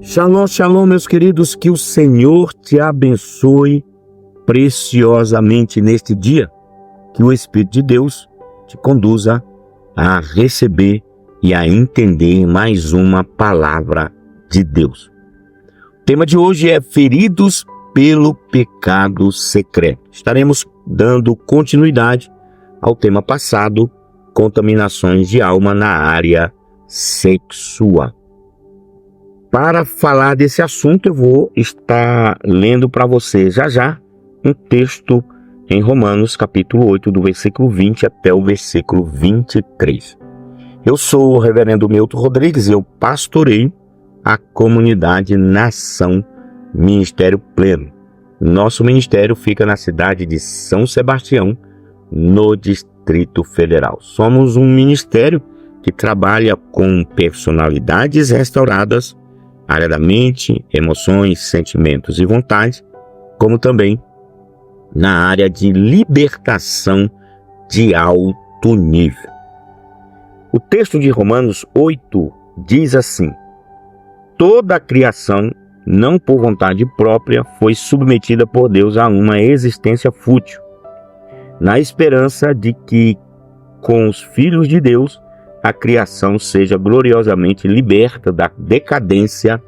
Shalom, shalom, meus queridos, que o Senhor te abençoe preciosamente neste dia, que o Espírito de Deus te conduza a receber e a entender mais uma palavra de Deus. O tema de hoje é feridos pelo pecado secreto. Estaremos dando continuidade ao tema passado, contaminações de alma na área sexual. Para falar desse assunto, eu vou estar lendo para você já um texto em Romanos, capítulo 8, do versículo 20 até o versículo 23. Eu sou o reverendo Milton Rodrigues e eu pastoreio a comunidade Nação Ministério Pleno. Nosso ministério fica na cidade de São Sebastião, no Distrito Federal. Somos um ministério que trabalha com personalidades restauradas, área da mente, emoções, sentimentos e vontades, como também na área de libertação de alto nível. O texto de Romanos 8 diz assim: toda a criação, não por vontade própria, foi submetida por Deus a uma existência fútil, na esperança de que, com os filhos de Deus, a criação seja gloriosamente liberta da decadência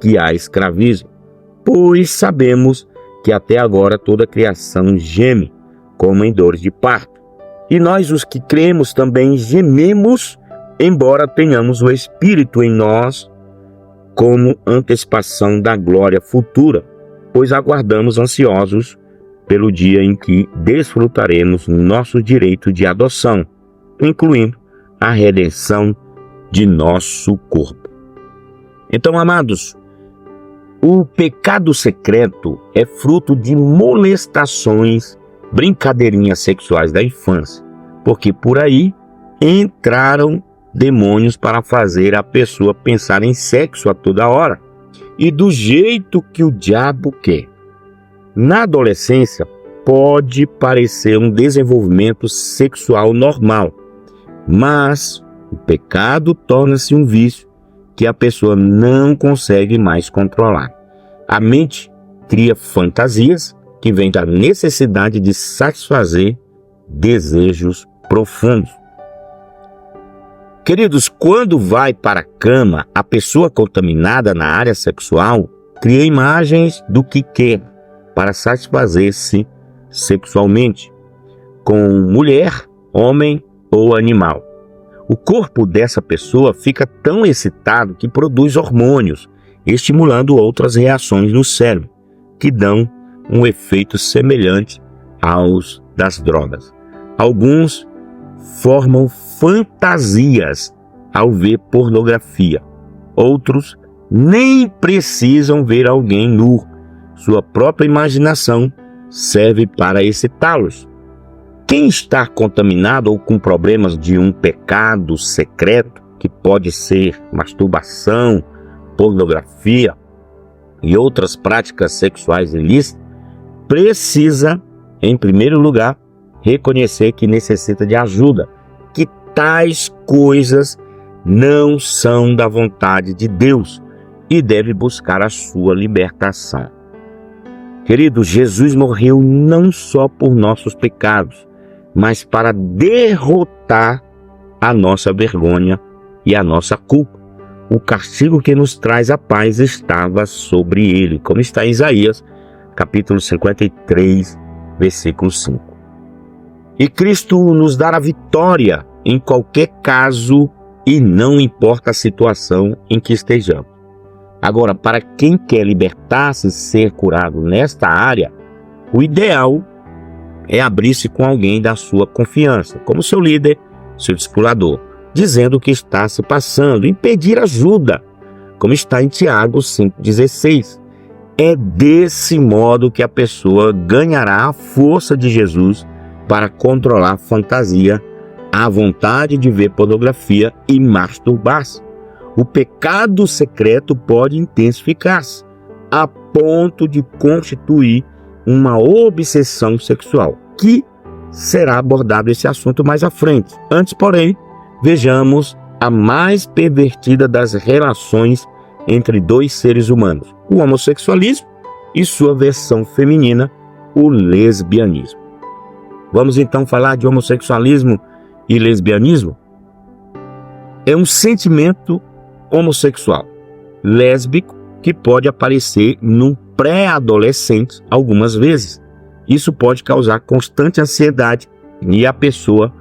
que a escraviza. Pois sabemos que até agora toda a criação geme, como em dores de parto. E nós, os que cremos, também gememos, embora tenhamos o Espírito em nós, como antecipação da glória futura, pois aguardamos ansiosos pelo dia em que desfrutaremos nosso direito de adoção, incluindo a redenção de nosso corpo. Então, amados, o pecado secreto é fruto de molestações, brincadeirinhas sexuais da infância, porque por aí entraram demônios para fazer a pessoa pensar em sexo a toda hora e do jeito que o diabo quer. Na adolescência, pode parecer um desenvolvimento sexual normal, mas o pecado torna-se um vício que a pessoa não consegue mais controlar. A mente cria fantasias que vêm da necessidade de satisfazer desejos profundos. Queridos, quando vai para a cama, a pessoa contaminada na área sexual cria imagens do que quer para satisfazer-se sexualmente, com mulher, homem ou animal. O corpo dessa pessoa fica tão excitado que produz hormônios, estimulando outras reações no cérebro, que dão um efeito semelhante aos das drogas. Alguns formam fantasias ao ver pornografia. Outros nem precisam ver alguém nu. Sua própria imaginação serve para excitá-los. Quem está contaminado ou com problemas de um pecado secreto, que pode ser masturbação, pornografia e outras práticas sexuais ilícitas, precisa, em primeiro lugar, reconhecer que necessita de ajuda, que tais coisas não são da vontade de Deus e deve buscar a sua libertação. Querido, Jesus morreu não só por nossos pecados, mas para derrotar a nossa vergonha e a nossa culpa. O castigo que nos traz a paz estava sobre ele, como está em Isaías, capítulo 53, versículo 5. E Cristo nos dará vitória em qualquer caso e não importa a situação em que estejamos. Agora, para quem quer libertar-se e ser curado nesta área, o ideal é abrir-se com alguém da sua confiança, como seu líder, seu discipulador, dizendo o que está se passando e pedir ajuda, como está em Tiago 5,16. É desse modo que a pessoa ganhará a força de Jesus para controlar a fantasia, a vontade de ver pornografia e masturbar-se. O pecado secreto pode intensificar-se a ponto de constituir uma obsessão sexual, que será abordado esse assunto mais à frente. Antes, porém, vejamos a mais pervertida das relações entre dois seres humanos, o homossexualismo e sua versão feminina, o lesbianismo. Vamos então falar de homossexualismo e lesbianismo? É um sentimento homossexual, lésbico, que pode aparecer num pré-adolescente algumas vezes. Isso pode causar constante ansiedade e a pessoa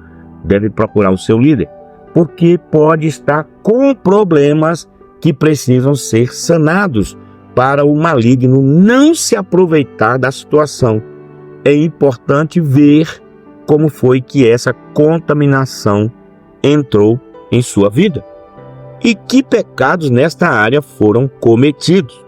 deve procurar o seu líder, porque pode estar com problemas que precisam ser sanados para o maligno não se aproveitar da situação. É importante ver como foi que essa contaminação entrou em sua vida e que pecados nesta área foram cometidos.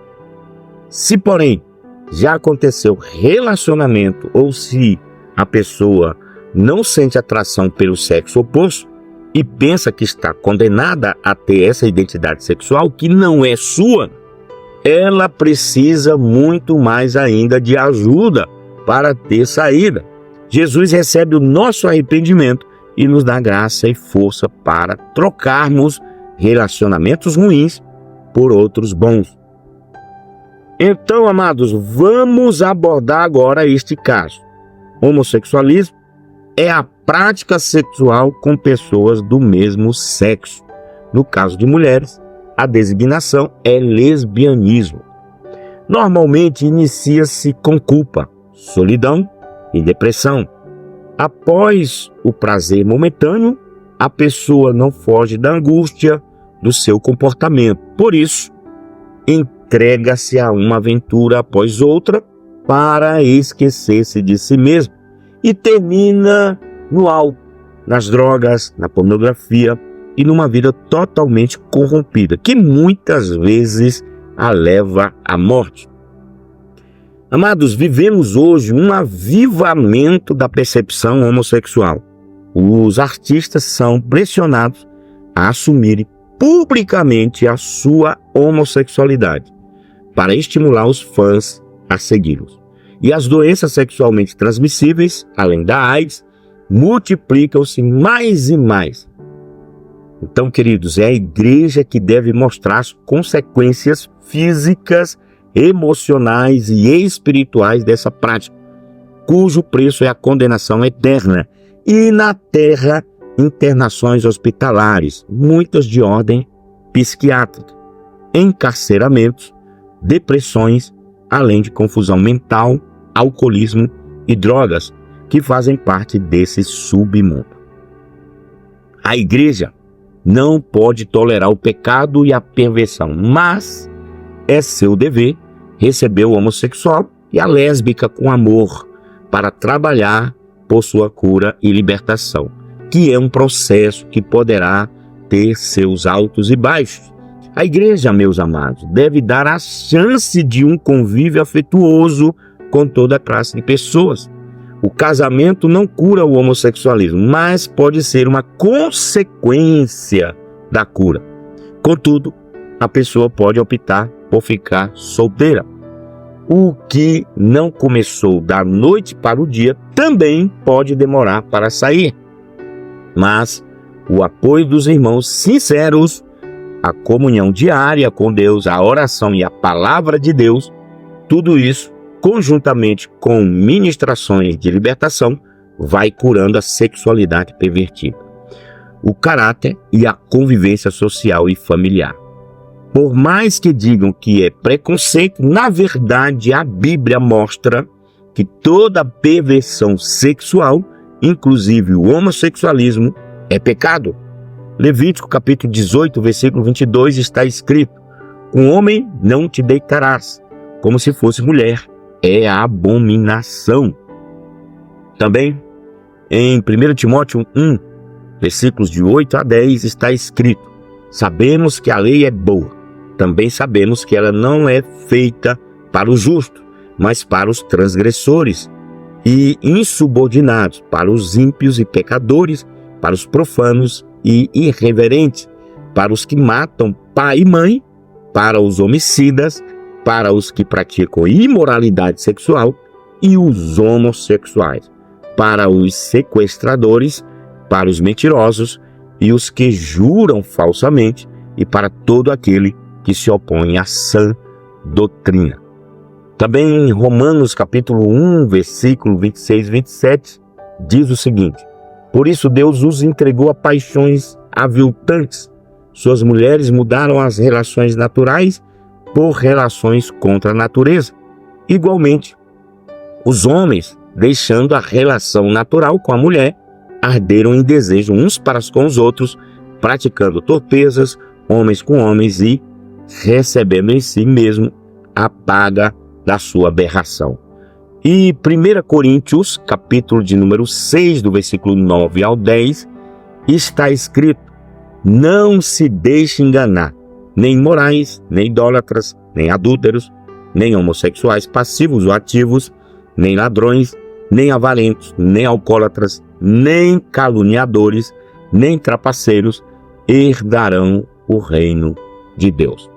Se, porém, já aconteceu relacionamento ou se a pessoa não sente atração pelo sexo oposto e pensa que está condenada a ter essa identidade sexual que não é sua, ela precisa muito mais ainda de ajuda para ter saída. Jesus recebe o nosso arrependimento e nos dá graça e força para trocarmos relacionamentos ruins por outros bons. Então, amados, vamos abordar agora este caso. Homossexualismo é a prática sexual com pessoas do mesmo sexo. No caso de mulheres, a designação é lesbianismo. Normalmente inicia-se com culpa, solidão e depressão. Após o prazer momentâneo, a pessoa não foge da angústia do seu comportamento. Por isso, entrega-se a uma aventura após outra para esquecer-se de si mesmo e termina no álcool, nas drogas, na pornografia e numa vida totalmente corrompida, que muitas vezes a leva à morte. Amados, vivemos hoje um avivamento da percepção homossexual. Os artistas são pressionados a assumirem publicamente a sua homossexualidade, para estimular os fãs a segui-los. E as doenças sexualmente transmissíveis, além da AIDS, multiplicam-se mais e mais. Então, queridos, é a igreja que deve mostrar as consequências físicas, emocionais e espirituais dessa prática, cujo preço é a condenação eterna. E na terra, internações hospitalares, muitas de ordem psiquiátrica, encarceramentos, depressões, além de confusão mental, alcoolismo e drogas, que fazem parte desse submundo. A igreja não pode tolerar o pecado e a perversão, mas é seu dever receber o homossexual e a lésbica com amor para trabalhar por sua cura e libertação, que é um processo que poderá ter seus altos e baixos. A igreja, meus amados, deve dar a chance de um convívio afetuoso com toda classe de pessoas. O casamento não cura o homossexualismo, mas pode ser uma consequência da cura. Contudo, a pessoa pode optar por ficar solteira. O que não começou da noite para o dia também pode demorar para sair. Mas o apoio dos irmãos sinceros, a comunhão diária com Deus, a oração e a palavra de Deus, tudo isso, conjuntamente com ministrações de libertação, vai curando a sexualidade pervertida, o caráter e a convivência social e familiar. Por mais que digam que é preconceito, na verdade a Bíblia mostra que toda perversão sexual, inclusive o homossexualismo, é pecado. Levítico capítulo 18, versículo 22 está escrito: com homem não te deitarás, como se fosse mulher, é a abominação. Também em 1 Timóteo 1, versículos de 8 a 10 está escrito: sabemos que a lei é boa, também sabemos que ela não é feita para o justo, mas para os transgressores e insubordinados, para os ímpios e pecadores, para os profanos e irreverentes, para os que matam pai e mãe, para os homicidas, para os que praticam imoralidade sexual e os homossexuais, para os sequestradores, para os mentirosos e os que juram falsamente, e para todo aquele que se opõem à sã doutrina. Também em Romanos capítulo 1, versículo 26 e 27, diz o seguinte: por isso Deus os entregou a paixões aviltantes. Suas mulheres mudaram as relações naturais por relações contra a natureza. Igualmente, os homens, deixando a relação natural com a mulher, arderam em desejo uns para com os outros, praticando torpezas, homens com homens, e recebendo em si mesmo a paga da sua aberração. E 1 Coríntios, capítulo de número 6, do versículo 9 ao 10, está escrito: não se deixe enganar, nem imorais, nem idólatras, nem adúlteros, nem homossexuais passivos ou ativos, nem ladrões, nem avarentos, nem alcoólatras, nem caluniadores, nem trapaceiros herdarão o reino de Deus.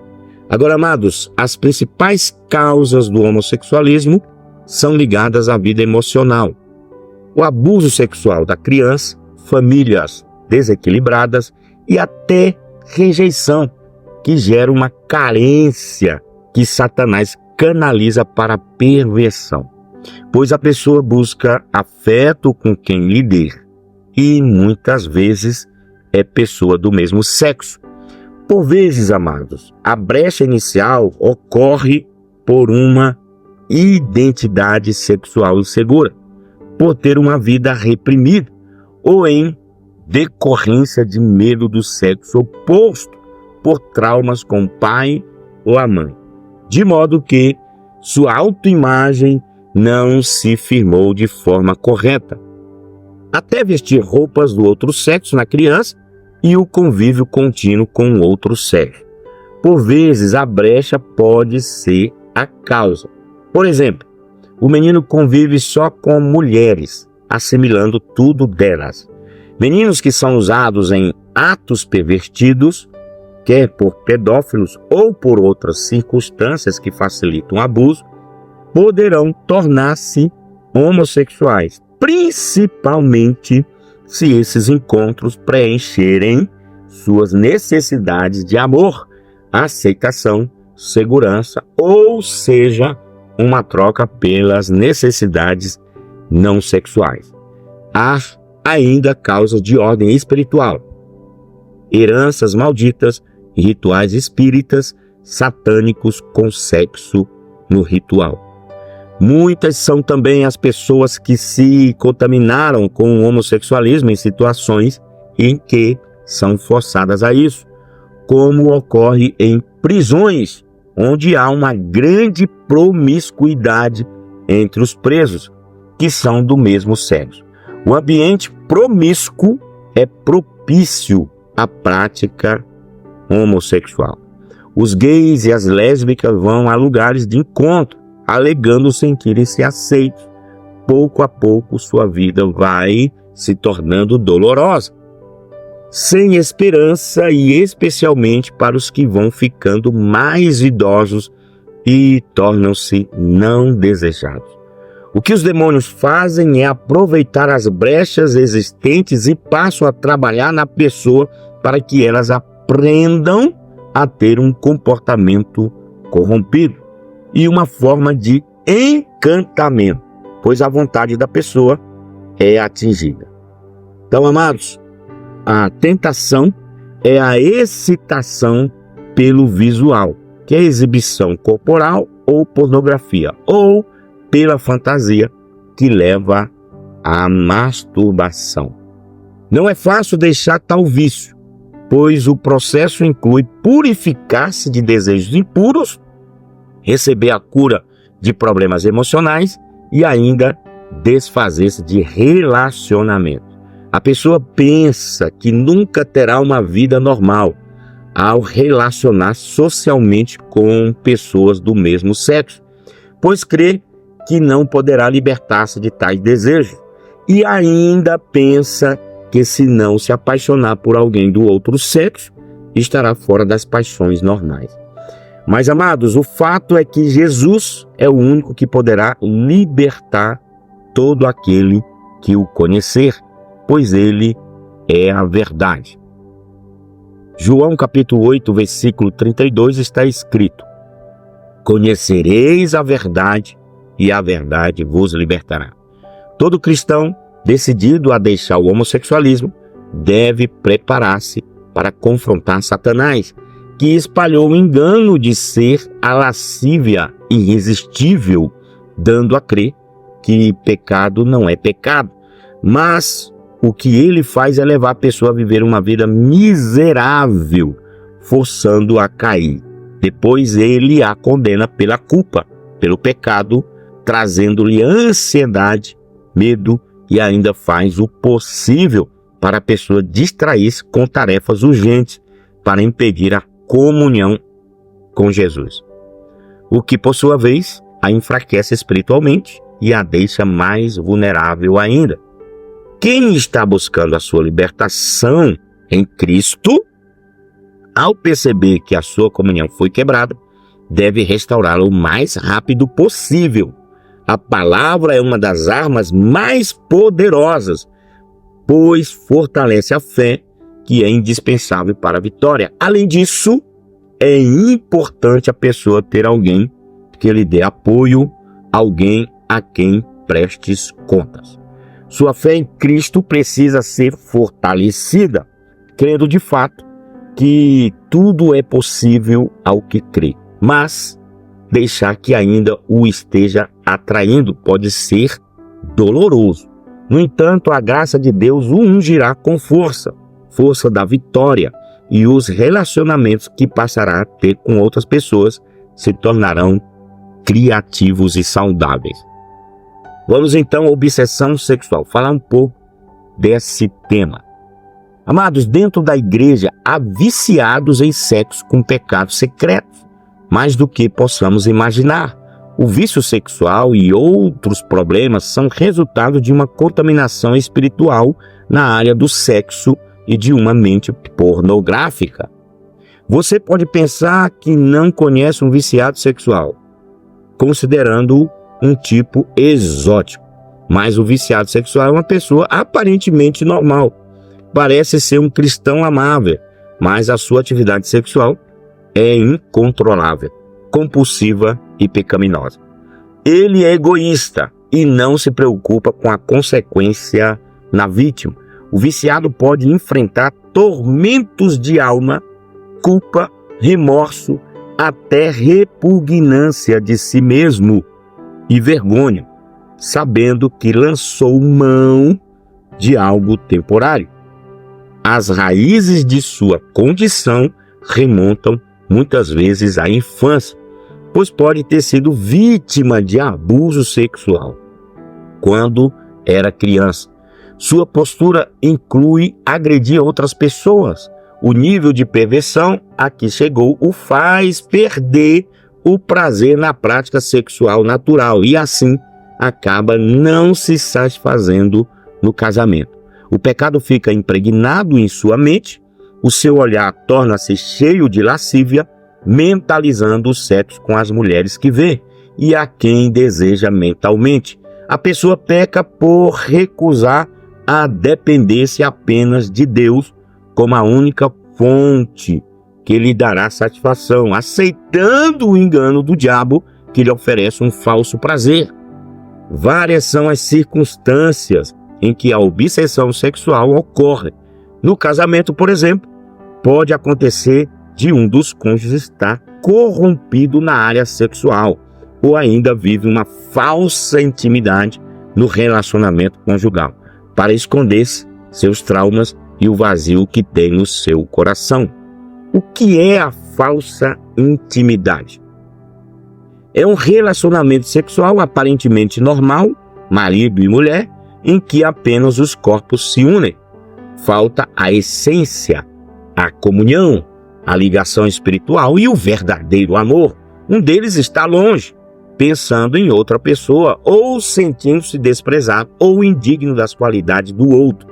Agora, amados, as principais causas do homossexualismo são ligadas à vida emocional. O abuso sexual da criança, famílias desequilibradas e até rejeição, que gera uma carência que Satanás canaliza para a perversão. Pois a pessoa busca afeto com quem lhe dê, e muitas vezes é pessoa do mesmo sexo. Por vezes, amados, a brecha inicial ocorre por uma identidade sexual insegura, por ter uma vida reprimida, ou em decorrência de medo do sexo oposto, por traumas com o pai ou a mãe, de modo que sua autoimagem não se firmou de forma correta, até vestir roupas do outro sexo na criança e o convívio contínuo com o outro sexo. Por vezes, a brecha pode ser a causa. Por exemplo, o menino convive só com mulheres, assimilando tudo delas. Meninos que são usados em atos pervertidos, quer por pedófilos ou por outras circunstâncias que facilitam o abuso, poderão tornar-se homossexuais, principalmente se esses encontros preencherem suas necessidades de amor, aceitação, segurança, ou seja, uma troca pelas necessidades não sexuais. Há ainda causas de ordem espiritual, heranças malditas, rituais espíritas, satânicos com sexo no ritual. Muitas são também as pessoas que se contaminaram com o homossexualismo em situações em que são forçadas a isso, como ocorre em prisões, onde há uma grande promiscuidade entre os presos, que são do mesmo sexo. O ambiente promíscuo é propício à prática homossexual. Os gays e as lésbicas vão a lugares de encontro, alegando sentirem-se aceitos. Pouco a pouco, sua vida vai se tornando dolorosa, sem esperança, e especialmente para os que vão ficando mais idosos e tornam-se não desejados. O que os demônios fazem é aproveitar as brechas existentes e passam a trabalhar na pessoa para que elas aprendam a ter um comportamento corrompido e uma forma de encantamento, pois a vontade da pessoa é atingida. Então, amados, a tentação é a excitação pelo visual, que é a exibição corporal ou pornografia, ou pela fantasia, que leva à masturbação. Não é fácil deixar tal vício, pois o processo inclui purificar-se de desejos impuros, receber a cura de problemas emocionais e ainda desfazer-se de relacionamento. A pessoa pensa que nunca terá uma vida normal ao relacionar socialmente com pessoas do mesmo sexo, pois crê que não poderá libertar-se de tais desejos, e ainda pensa que se não se apaixonar por alguém do outro sexo, estará fora das paixões normais. Mas, amados, o fato é que Jesus é o único que poderá libertar todo aquele que o conhecer, pois ele é a verdade. João capítulo 8, versículo 32 está escrito: conhecereis a verdade e a verdade vos libertará. Todo cristão decidido a deixar o homossexualismo deve preparar-se para confrontar Satanás, que espalhou o engano de ser a lascívia irresistível, dando a crer que pecado não é pecado, mas o que ele faz é levar a pessoa a viver uma vida miserável, forçando-a a cair. Depois ele a condena pela culpa, pelo pecado, trazendo-lhe ansiedade, medo e ainda faz o possível para a pessoa distrair-se com tarefas urgentes para impedir a comunhão com Jesus. O que, por sua vez, a enfraquece espiritualmente e a deixa mais vulnerável ainda. Quem está buscando a sua libertação em Cristo, ao perceber que a sua comunhão foi quebrada, deve restaurá-la o mais rápido possível. A palavra é uma das armas mais poderosas, pois fortalece a fé, que é indispensável para a vitória. Além disso, é importante a pessoa ter alguém que lhe dê apoio, alguém a quem prestes contas. Sua fé em Cristo precisa ser fortalecida, crendo de fato que tudo é possível ao que crê, mas deixar que ainda o esteja atraindo pode ser doloroso. No entanto, a graça de Deus o ungirá com força da vitória, e os relacionamentos que passará a ter com outras pessoas se tornarão criativos e saudáveis. Vamos então à obsessão sexual, falar um pouco desse tema. Amados, dentro da igreja há viciados em sexo com pecados secretos, mais do que possamos imaginar. O vício sexual e outros problemas são resultado de uma contaminação espiritual na área do sexo e de uma mente pornográfica. Você pode pensar que não conhece um viciado sexual, considerando-o um tipo exótico, mas o viciado sexual é uma pessoa aparentemente normal. Parece ser um cristão amável, mas a sua atividade sexual é incontrolável, compulsiva e pecaminosa. Ele é egoísta e não se preocupa com a consequência na vítima. O viciado pode enfrentar tormentos de alma, culpa, remorso, até repugnância de si mesmo e vergonha, sabendo que lançou mão de algo temporário. As raízes de sua condição remontam muitas vezes à infância, pois pode ter sido vítima de abuso sexual quando era criança. Sua postura inclui agredir outras pessoas. O nível de perversão a que chegou o faz perder o prazer na prática sexual natural e assim acaba não se satisfazendo no casamento. O pecado fica impregnado em sua mente, o seu olhar torna-se cheio de lascívia, mentalizando o sexo com as mulheres que vê e a quem deseja mentalmente. A pessoa peca por recusar a dependência apenas de Deus como a única fonte que lhe dará satisfação, aceitando o engano do diabo que lhe oferece um falso prazer. Várias são as circunstâncias em que a obsessão sexual ocorre. No casamento, por exemplo, pode acontecer de um dos cônjuges estar corrompido na área sexual ou ainda vive uma falsa intimidade no relacionamento conjugal, para esconder seus traumas e o vazio que tem no seu coração. O que é a falsa intimidade? É um relacionamento sexual aparentemente normal, marido e mulher, em que apenas os corpos se unem. Falta a essência, a comunhão, a ligação espiritual e o verdadeiro amor. Um deles está longe, pensando em outra pessoa ou sentindo-se desprezado ou indigno das qualidades do outro.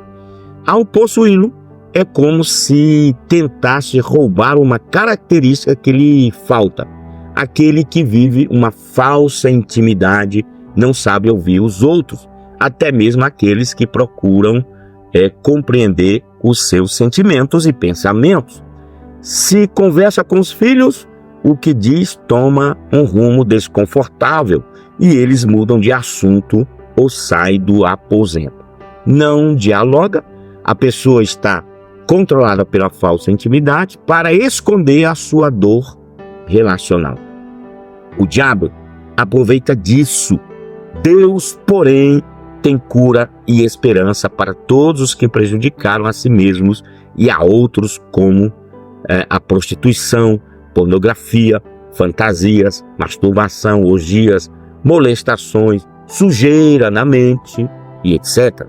Ao possuí-lo, é como se tentasse roubar uma característica que lhe falta. Aquele que vive uma falsa intimidade não sabe ouvir os outros, até mesmo aqueles que procuram compreender os seus sentimentos e pensamentos. Se conversa com os filhos, o que diz toma um rumo desconfortável e eles mudam de assunto ou saem do aposento. Não dialoga, a pessoa está controlada pela falsa intimidade para esconder a sua dor relacional. O diabo aproveita disso. Deus, porém, tem cura e esperança para todos os que prejudicaram a si mesmos e a outros, como a prostituição, pornografia, fantasias, masturbação, orgias, molestações, sujeira na mente e etc.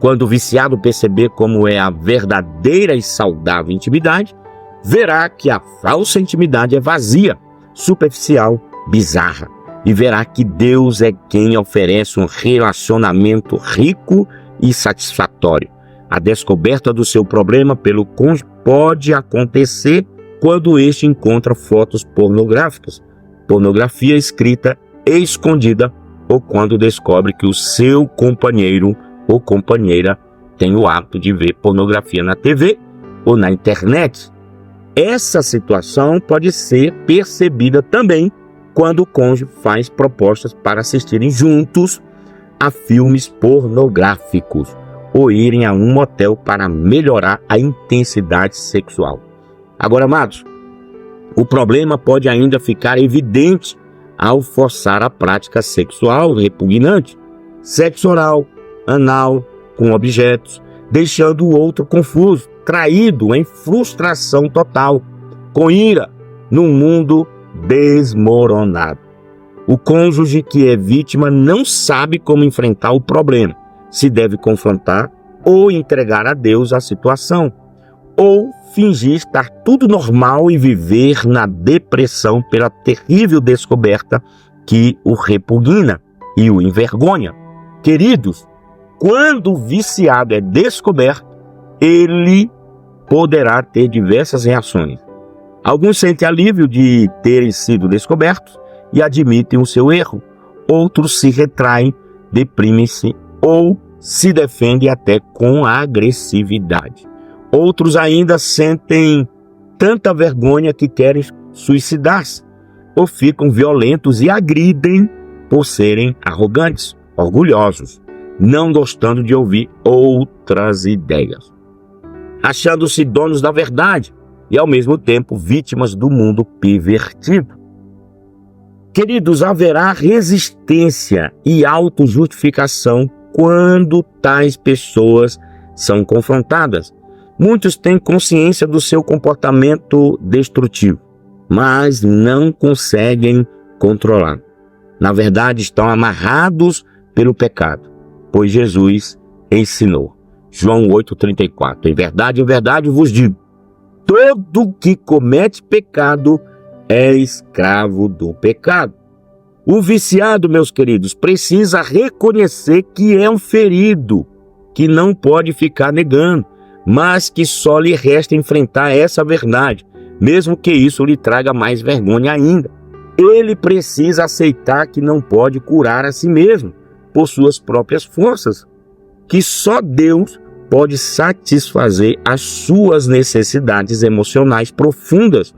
Quando o viciado perceber como é a verdadeira e saudável intimidade, verá que a falsa intimidade é vazia, superficial, bizarra, e verá que Deus é quem oferece um relacionamento rico e satisfatório. A descoberta do seu problema pelo cônjuge pode acontecer quando este encontra fotos pornográficas, pornografia escrita e escondida, ou quando descobre que o seu companheiro ou companheira tem o hábito de ver pornografia na TV ou na internet. Essa situação pode ser percebida também quando o cônjuge faz propostas para assistirem juntos a filmes pornográficos ou irem a um motel para melhorar a intensidade sexual. Agora, amados, o problema pode ainda ficar evidente ao forçar a prática sexual repugnante, sexo oral, anal, com objetos, deixando o outro confuso, traído em frustração total, com ira, num mundo desmoronado. O cônjuge que é vítima não sabe como enfrentar o problema, se deve confrontar ou entregar a Deus a situação, ou fingir estar tudo normal e viver na depressão pela terrível descoberta que o repugna e o envergonha. Queridos, quando o viciado é descoberto, ele poderá ter diversas reações. Alguns sentem alívio de terem sido descobertos e admitem o seu erro. Outros se retraem, deprimem-se ou se defendem até com agressividade. Outros ainda sentem tanta vergonha que querem suicidar-se ou ficam violentos e agridem por serem arrogantes, orgulhosos, não gostando de ouvir outras ideias, achando-se donos da verdade e ao mesmo tempo vítimas do mundo pervertido. Queridos, haverá resistência e autojustificação quando tais pessoas são confrontadas. Muitos têm consciência do seu comportamento destrutivo, mas não conseguem controlar. Na verdade, estão amarrados pelo pecado, pois Jesus ensinou. João 8,34. Em verdade vos digo, todo que comete pecado é escravo do pecado. O viciado, meus queridos, precisa reconhecer que é um ferido, que não pode ficar negando, mas que só lhe resta enfrentar essa verdade, mesmo que isso lhe traga mais vergonha ainda. Ele precisa aceitar que não pode curar a si mesmo por suas próprias forças, que só Deus pode satisfazer as suas necessidades emocionais profundas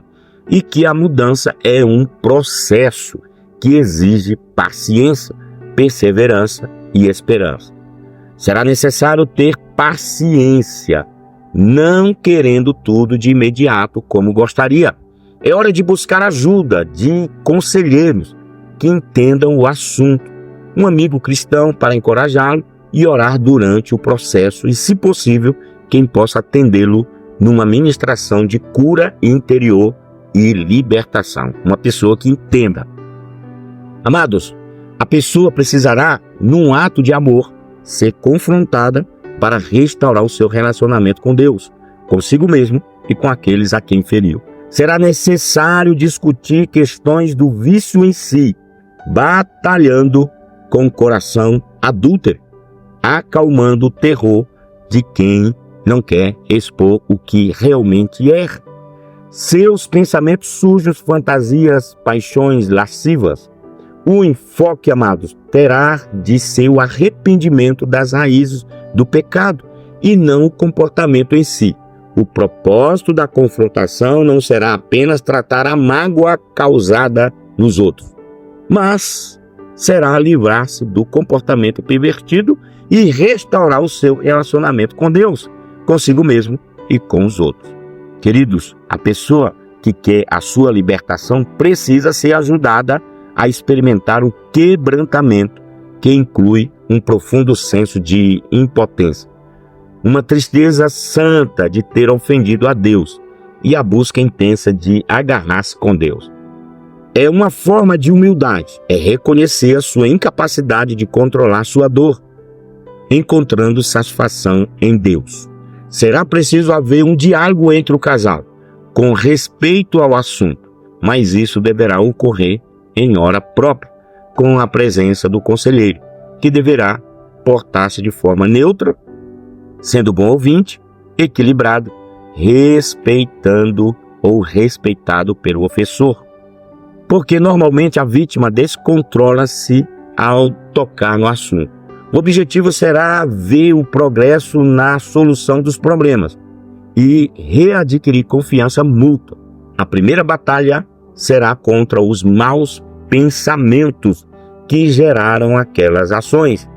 e que a mudança é um processo que exige paciência, perseverança e esperança. Será necessário ter paciência, não querendo tudo de imediato como gostaria. É hora de buscar ajuda de conselheiros que entendam o assunto, um amigo cristão para encorajá-lo e orar durante o processo e, se possível, quem possa atendê-lo numa ministração de cura interior e libertação. Uma pessoa que entenda. Amados, a pessoa precisará, num ato de amor, ser confrontada para restaurar o seu relacionamento com Deus, consigo mesmo e com aqueles a quem feriu. Será necessário discutir questões do vício em si, batalhando com o coração adúltero, acalmando o terror de quem não quer expor o que realmente é. Seus pensamentos sujos, fantasias, paixões lascivas. O enfoque, amados, terá de ser o arrependimento das raízes do pecado e não o comportamento em si. O propósito da confrontação não será apenas tratar a mágoa causada nos outros, mas será livrar-se do comportamento pervertido e restaurar o seu relacionamento com Deus, consigo mesmo e com os outros. Queridos, a pessoa que quer a sua libertação precisa ser ajudada a experimentar o quebrantamento, que inclui um profundo senso de impotência, uma tristeza santa de ter ofendido a Deus e a busca intensa de agarrar-se com Deus. É uma forma de humildade, é reconhecer a sua incapacidade de controlar sua dor, encontrando satisfação em Deus. Será preciso haver um diálogo entre o casal, com respeito ao assunto, mas isso deverá ocorrer em hora própria, com a presença do conselheiro, que deverá portar-se de forma neutra, sendo bom ouvinte, equilibrado, respeitando ou respeitado pelo ofensor. Porque normalmente a vítima descontrola-se ao tocar no assunto. O objetivo será ver o progresso na solução dos problemas e readquirir confiança mútua. A primeira batalha será contra os maus pensamentos que geraram aquelas ações,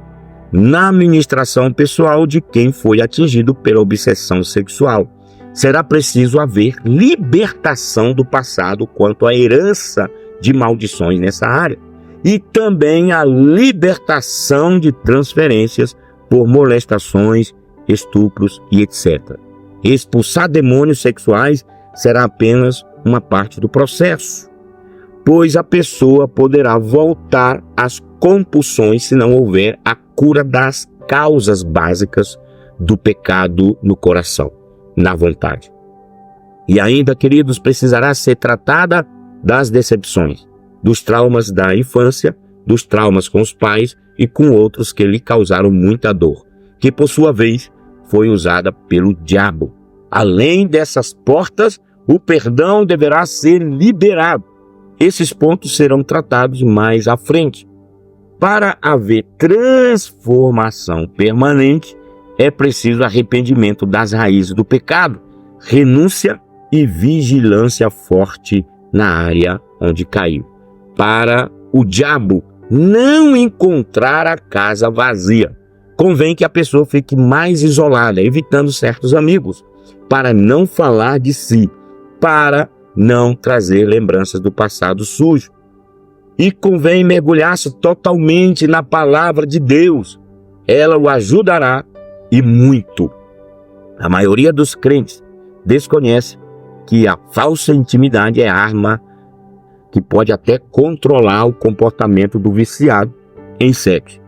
na administração pessoal de quem foi atingido pela obsessão sexual. Será preciso haver libertação do passado quanto à herança de maldições nessa área, e também a libertação de transferências por molestações, estupros e etc. Expulsar demônios sexuais será apenas uma parte do processo, pois a pessoa poderá voltar às compulsões se não houver a cura das causas básicas do pecado no coração, na vontade. E ainda, queridos, precisará ser tratada das decepções, dos traumas da infância, dos traumas com os pais e com outros que lhe causaram muita dor, que por sua vez foi usada pelo diabo. Além dessas portas, o perdão deverá ser liberado. Esses pontos serão tratados mais à frente. Para haver transformação permanente, é preciso arrependimento das raízes do pecado, renúncia e vigilância forte na área onde caiu, para o diabo não encontrar a casa vazia. Convém que a pessoa fique mais isolada, evitando certos amigos, para não falar de si, para não trazer lembranças do passado sujo. E convém mergulhar-se totalmente na palavra de Deus. Ela o ajudará e muito. A maioria dos crentes desconhece que a falsa intimidade é arma que pode até controlar o comportamento do viciado em sexo.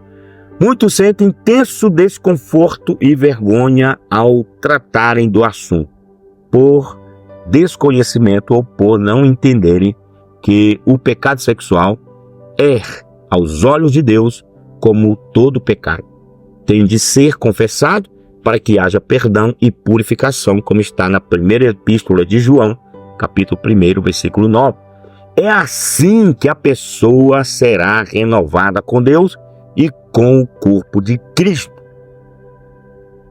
Muitos sentem intenso desconforto e vergonha ao tratarem do assunto, por desconhecimento ou por não entenderem que o pecado sexual é, aos olhos de Deus, como todo pecado. Tem de ser confessado para que haja perdão e purificação, como está na primeira epístola de João, capítulo 1, versículo 9. É assim que a pessoa será renovada com Deus e com o corpo de Cristo.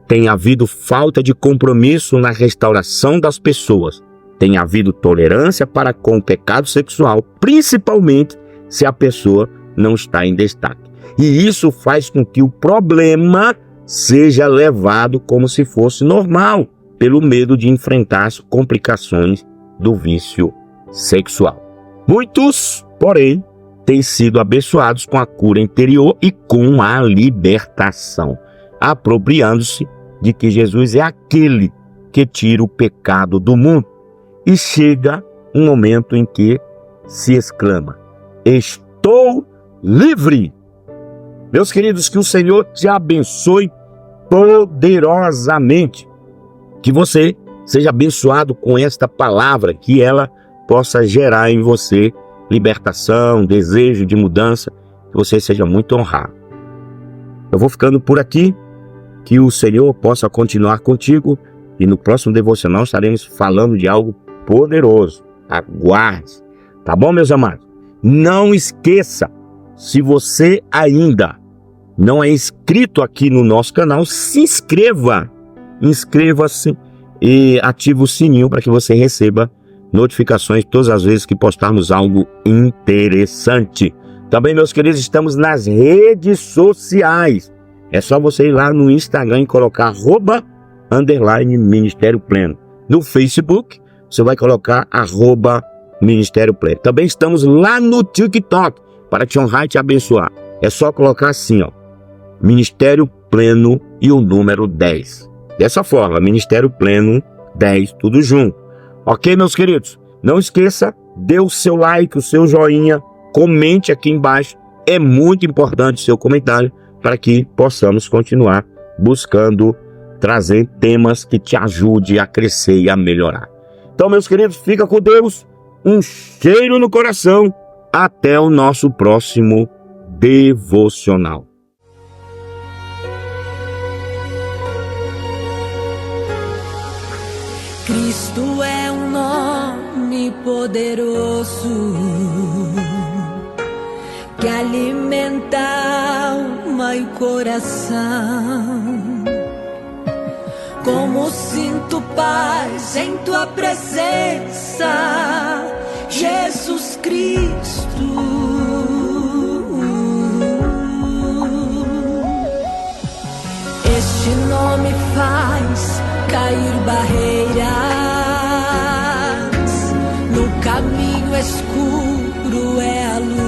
Tem havido falta de compromisso na restauração das pessoas. Tem havido tolerância para com o pecado sexual, principalmente se a pessoa não está em destaque. E isso faz com que o problema seja levado como se fosse normal, pelo medo de enfrentar as complicações do vício sexual. Muitos, porém, têm sido abençoados com a cura interior e com a libertação, apropriando-se de que Jesus é aquele que tira o pecado do mundo. E chega um momento em que se exclama: estou livre! Meus queridos, que o Senhor te abençoe poderosamente. Que você seja abençoado com esta palavra, que ela possa gerar em você libertação, desejo de mudança, que você seja muito honrado. Eu vou ficando por aqui, que o Senhor possa continuar contigo e no próximo devocional estaremos falando de algo poderoso. Aguarde, tá bom, meus amados? Não esqueça, se você ainda não é inscrito aqui no nosso canal, se inscreva. Inscreva-se e ative o sininho para que você receba notificações todas as vezes que postarmos algo interessante. Também, meus queridos, estamos nas redes sociais. É só você ir lá no Instagram e colocar @Ministério Pleno. No Facebook, você vai colocar @Ministério Pleno. Também estamos lá no TikTok, para te honrar e te abençoar. É só colocar assim, ó, Ministério Pleno e o número 10. Dessa forma, Ministério Pleno 10, tudo junto. Ok, meus queridos? Não esqueça, dê o seu like, o seu joinha, comente aqui embaixo. É muito importante o seu comentário para que possamos continuar buscando trazer temas que te ajudem a crescer e a melhorar. Então, meus queridos, fica com Deus. Um cheiro no coração. Até o nosso próximo devocional. Cristo é um nome poderoso que alimenta a alma e coração. Como sinto paz em tua presença, Jesus Cristo. Este nome faz cair barreiras no caminho escuro, é a luz.